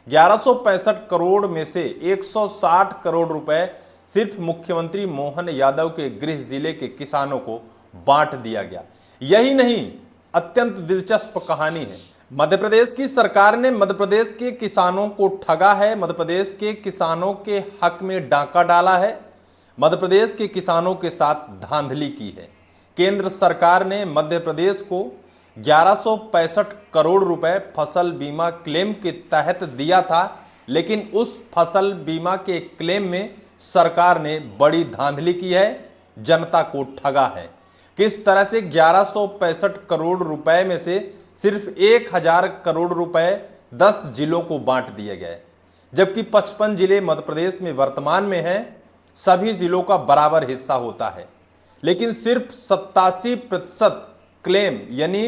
1165 करोड़ में से 160 करोड़ रुपए सिर्फ मुख्यमंत्री मोहन यादव के गृह जिले के किसानों को बांट दिया गया। यही नहीं, अत्यंत दिलचस्प कहानी है। मध्य प्रदेश की सरकार ने मध्य प्रदेश के किसानों को ठगा है, मध्य प्रदेश के किसानों के हक में डाका डाला है, मध्य प्रदेश के किसानों के साथ धांधली की है। केंद्र सरकार ने मध्य प्रदेश को 1165 करोड़ रुपए फसल बीमा क्लेम के तहत दिया था, लेकिन उस फसल बीमा के क्लेम में सरकार ने बड़ी धांधली की है, जनता को ठगा है। किस तरह से 1165 करोड़ रुपए में से सिर्फ 1000 करोड़ रुपए 10 जिलों को बांट दिए गए, जबकि 55 जिले मध्य प्रदेश में वर्तमान में हैं, सभी जिलों का बराबर हिस्सा होता है, लेकिन सिर्फ 87% क्लेम यानी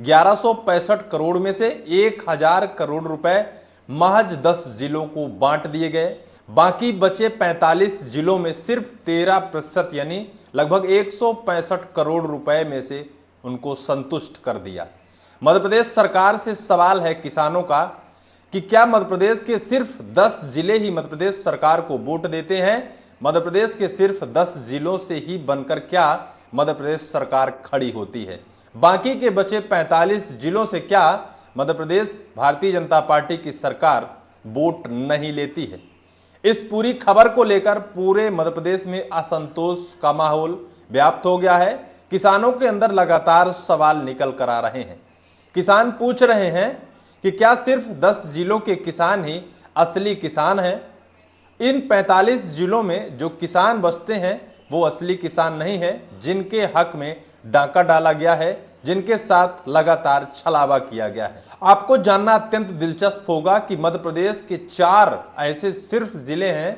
1165 करोड़ में से 1000 करोड़ रुपए महज 10 जिलों को बांट दिए गए। बाकी बचे 45 जिलों में सिर्फ 13% यानी लगभग 165 करोड़ रुपए में से उनको संतुष्ट कर दिया। मध्य प्रदेश सरकार से सवाल है किसानों का कि क्या मध्य प्रदेश के सिर्फ 10 जिले ही मध्य प्रदेश सरकार को वोट देते हैं? मध्य प्रदेश के सिर्फ 10 जिलों से ही बनकर क्या मध्य प्रदेश सरकार खड़ी होती है? बाकी के बचे 45 जिलों से क्या मध्य प्रदेश भारतीय जनता पार्टी की सरकार वोट नहीं लेती है? इस पूरी खबर को लेकर पूरे मध्य प्रदेश में असंतोष का माहौल व्याप्त हो गया है। किसानों के अंदर लगातार सवाल निकल कर आ रहे हैं। किसान पूछ रहे हैं कि क्या सिर्फ 10 जिलों के किसान ही असली किसान हैं? इन 45 जिलों में जो किसान बसते हैं वो असली किसान नहीं है, जिनके हक में डाका डाला गया है, जिनके साथ लगातार छलावा किया गया है। आपको जानना अत्यंत दिलचस्प होगा कि मध्य प्रदेश के 4 ऐसे सिर्फ जिले हैं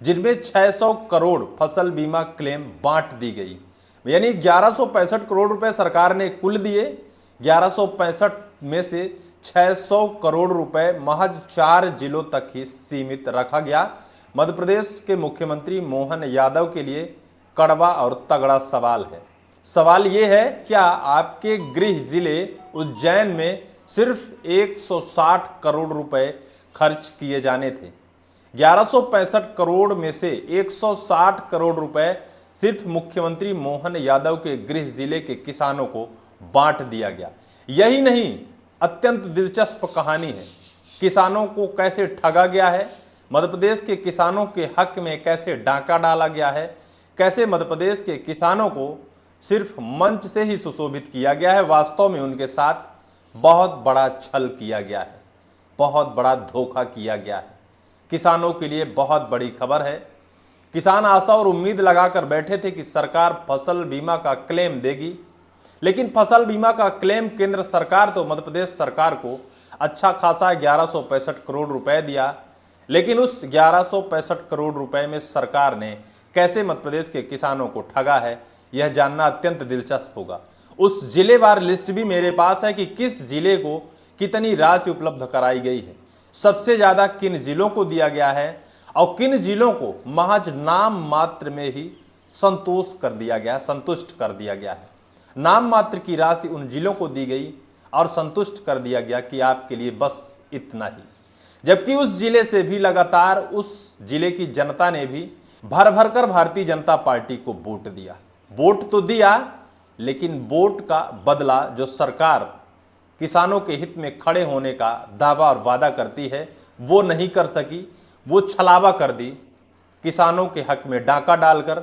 जिनमें 600 करोड़ फसल बीमा क्लेम बांट दी गई, यानी 1165 करोड़ रुपए सरकार ने कुल दिए, 1165 में से 600 करोड़ रुपए महज 4 जिलों तक ही सीमित रखा गया। मध्य प्रदेश के मुख्यमंत्री मोहन यादव के लिए कड़वा और तगड़ा सवाल है। सवाल ये है, क्या आपके गृह जिले उज्जैन में सिर्फ 160 करोड़ रुपए खर्च किए जाने थे? 1165 करोड़ में से 160 करोड़ रुपए सिर्फ मुख्यमंत्री मोहन यादव के गृह जिले के किसानों को बांट दिया गया। यही नहीं, अत्यंत दिलचस्प कहानी है। किसानों को कैसे ठगा गया है, मध्य प्रदेश के किसानों के हक में कैसे डाका डाला गया है, कैसे मध्य प्रदेश के किसानों को सिर्फ मंच से ही सुशोभित किया गया है। वास्तव में उनके साथ बहुत बड़ा छल किया गया है, बहुत बड़ा धोखा किया गया है। किसानों के लिए बहुत बड़ी खबर है। किसान आशा और उम्मीद लगाकर बैठे थे कि सरकार फसल बीमा का क्लेम देगी, लेकिन फसल बीमा का क्लेम केंद्र सरकार तो मध्य प्रदेश सरकार को अच्छा खासा 1165 करोड़ रुपए दिया, लेकिन उस 1165 करोड़ रुपए में सरकार ने कैसे मध्य प्रदेश के किसानों को ठगा है, यह जानना अत्यंत दिलचस्प होगा। उस जिलेवार लिस्ट भी मेरे पास है कि किस जिले को कितनी राशि उपलब्ध कराई गई है, सबसे ज़्यादा किन जिलों को दिया गया है और किन जिलों को महज नाम मात्र में ही संतुष्ट कर दिया गया है। नाम मात्र की राशि उन जिलों को दी गई और संतुष्ट कर दिया गया कि आपके लिए बस इतना ही, जबकि उस जिले से भी लगातार उस जिले की जनता ने भी भर भर कर भारतीय जनता पार्टी को वोट दिया। वोट तो दिया, लेकिन वोट का बदला जो सरकार किसानों के हित में खड़े होने का दावा और वादा करती है वो नहीं कर सकी। वो छलावा कर दी, किसानों के हक में डाका डालकर,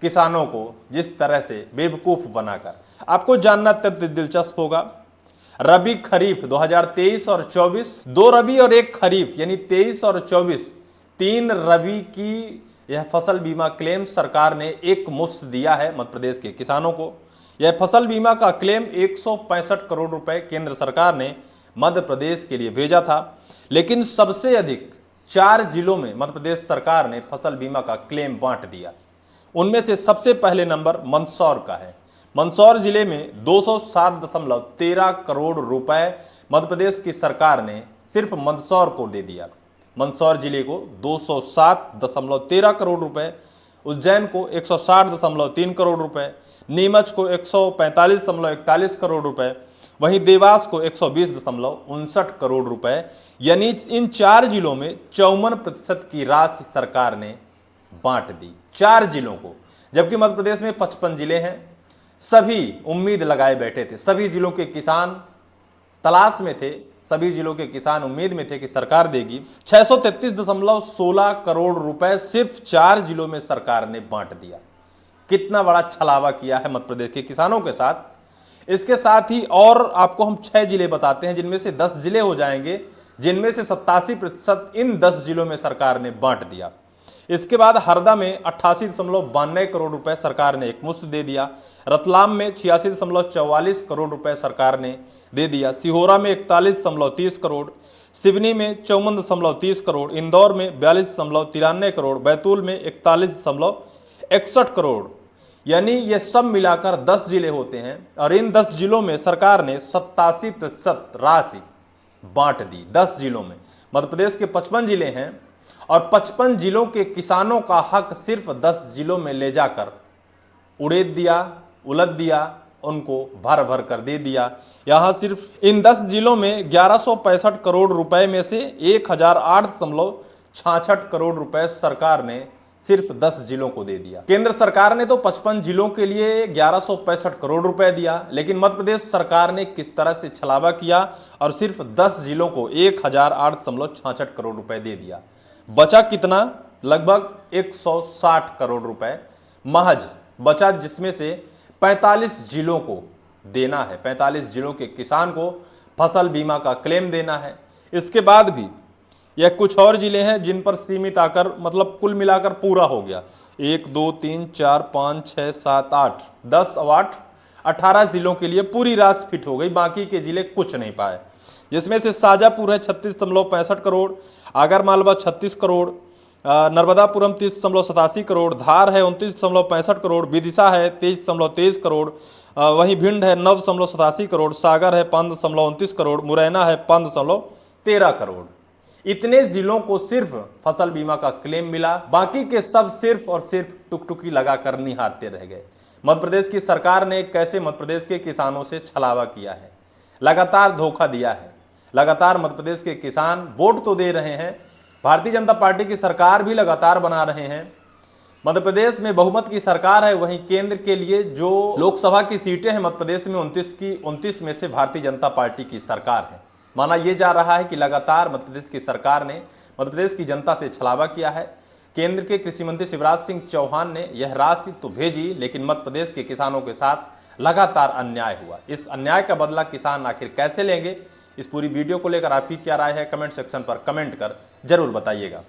किसानों को जिस तरह से बेवकूफ़ बनाकर। आपको जानना अत्यंत दिलचस्प होगा, रबी खरीफ 2023 और 24, 2 रबी और 1 खरीफ यानी 23 और 24, 3 रबी की यह फसल बीमा क्लेम सरकार ने एक मुश्त दिया है मध्य प्रदेश के किसानों को। यह फसल बीमा का क्लेम 165 करोड़ रुपए केंद्र सरकार ने मध्य प्रदेश के लिए भेजा था, लेकिन सबसे अधिक 4 जिलों में मध्य प्रदेश सरकार ने फसल बीमा का क्लेम बांट दिया। उनमें से सबसे पहले नंबर मंदसौर का है। मंदसौर जिले में 207.13 करोड़ रुपए मध्य प्रदेश की सरकार ने सिर्फ मंदसौर को दे दिया। मंदसौर जिले को 207.13 करोड़ रुपए, उज्जैन को 160.3 करोड़ रुपए, नीमच को 145.41 करोड़ रुपए, वहीं देवास को 120.59 करोड़ रुपए, यानी इन 4 जिलों में 54% की राशि सरकार ने बांट दी, 4 जिलों को। जबकि मध्य प्रदेश में 55 जिले हैं। सभी उम्मीद लगाए बैठे थे, सभी जिलों के किसान तलाश में थे, सभी जिलों के किसान उम्मीद में थे कि सरकार देगी। 633.16 करोड़ रुपए सिर्फ 4 जिलों में सरकार ने बांट दिया। कितना बड़ा छलावा किया है मध्य प्रदेश के किसानों के साथ। इसके साथ ही और आपको हम 6 जिले बताते हैं, जिनमें से 10 जिले हो जाएंगे, जिनमें से 87% इन 10 जिलों में सरकार ने बांट दिया। इसके बाद हरदा में 88.92 करोड़ रुपए सरकार ने एकमुश्त दे दिया। रतलाम में 86.44 करोड़ रुपए सरकार ने दे दिया। सिहोरा में 41.30 करोड़, सिवनी में 54.30 करोड़, इंदौर में 42.93 करोड़, बैतूल में 41.61 करोड़। यानी ये सब मिलाकर 10 जिले होते हैं और इन 10 जिलों में सरकार ने 87% राशि बांट दी। 10 जिलों में मध्य प्रदेश के 55 जिले हैं और 55 जिलों के किसानों का हक सिर्फ 10 जिलों में ले जाकर उड़ेद दिया, उलट दिया, उनको भर भर कर दे दिया। यहाँ सिर्फ इन 10 जिलों में 1165 करोड़ रुपए में से 1008.66 करोड़ रुपए सरकार ने सिर्फ 10 जिलों को दे दिया। केंद्र सरकार ने तो 55 जिलों के लिए 1165 करोड़ रुपए दिया, लेकिन मध्य प्रदेश सरकार ने किस तरह से छलावा किया और सिर्फ 10 जिलों को 1008.66 करोड़ रुपए दे दिया। बचा कितना? लगभग 160 करोड़ रुपए महज बचा, जिसमें से 45 जिलों को देना है। 45 जिलों के किसान को फसल बीमा का क्लेम देना है। इसके बाद भी यह कुछ और जिले हैं जिन पर सीमित आकर, मतलब कुल मिलाकर पूरा हो गया। 1 2 3 4 5 6 7 8 10 और 8 18 जिलों के लिए पूरी राशि फिट हो गई। बाकी के जिले कुछ नहीं पाए, जिसमें से शाजापुर है 36.65 करोड़, आगरमालवा 36 करोड़, नर्मदापुरम 30.87 करोड़, धार है 29.65 करोड़, विदिशा है 23.23 करोड़, वहीं भिंड है 9.87 करोड़, सागर है 5.29 करोड़, मुरैना है 5.13 करोड़। इतने जिलों को सिर्फ फसल बीमा का क्लेम मिला, बाकी के सब सिर्फ और सिर्फ टुकटुकी लगाकर निहारते रह गए। मध्य प्रदेश की सरकार ने कैसे मध्य प्रदेश के किसानों से छलावा किया है, लगातार धोखा दिया है। लगातार मध्य प्रदेश के किसान वोट तो दे रहे हैं, भारतीय जनता पार्टी की सरकार भी लगातार बना रहे हैं। मध्य प्रदेश में बहुमत की सरकार है, वहीं केंद्र के लिए जो लोकसभा की सीटें हैं मध्य प्रदेश में 29 में से भारतीय जनता पार्टी की सरकार है। माना यह जा रहा है कि लगातार मध्य प्रदेश की सरकार ने मध्य प्रदेश की जनता से छलावा किया है। केंद्र के कृषि मंत्री शिवराज सिंह चौहान ने यह राशि तो भेजी, लेकिन मध्य प्रदेश के किसानों के साथ लगातार अन्याय हुआ। इस अन्याय का बदला किसान आखिर कैसे लेंगे? इस पूरी वीडियो को लेकर आपकी क्या राय है, कमेंट सेक्शन पर कमेंट कर जरूर बताइएगा।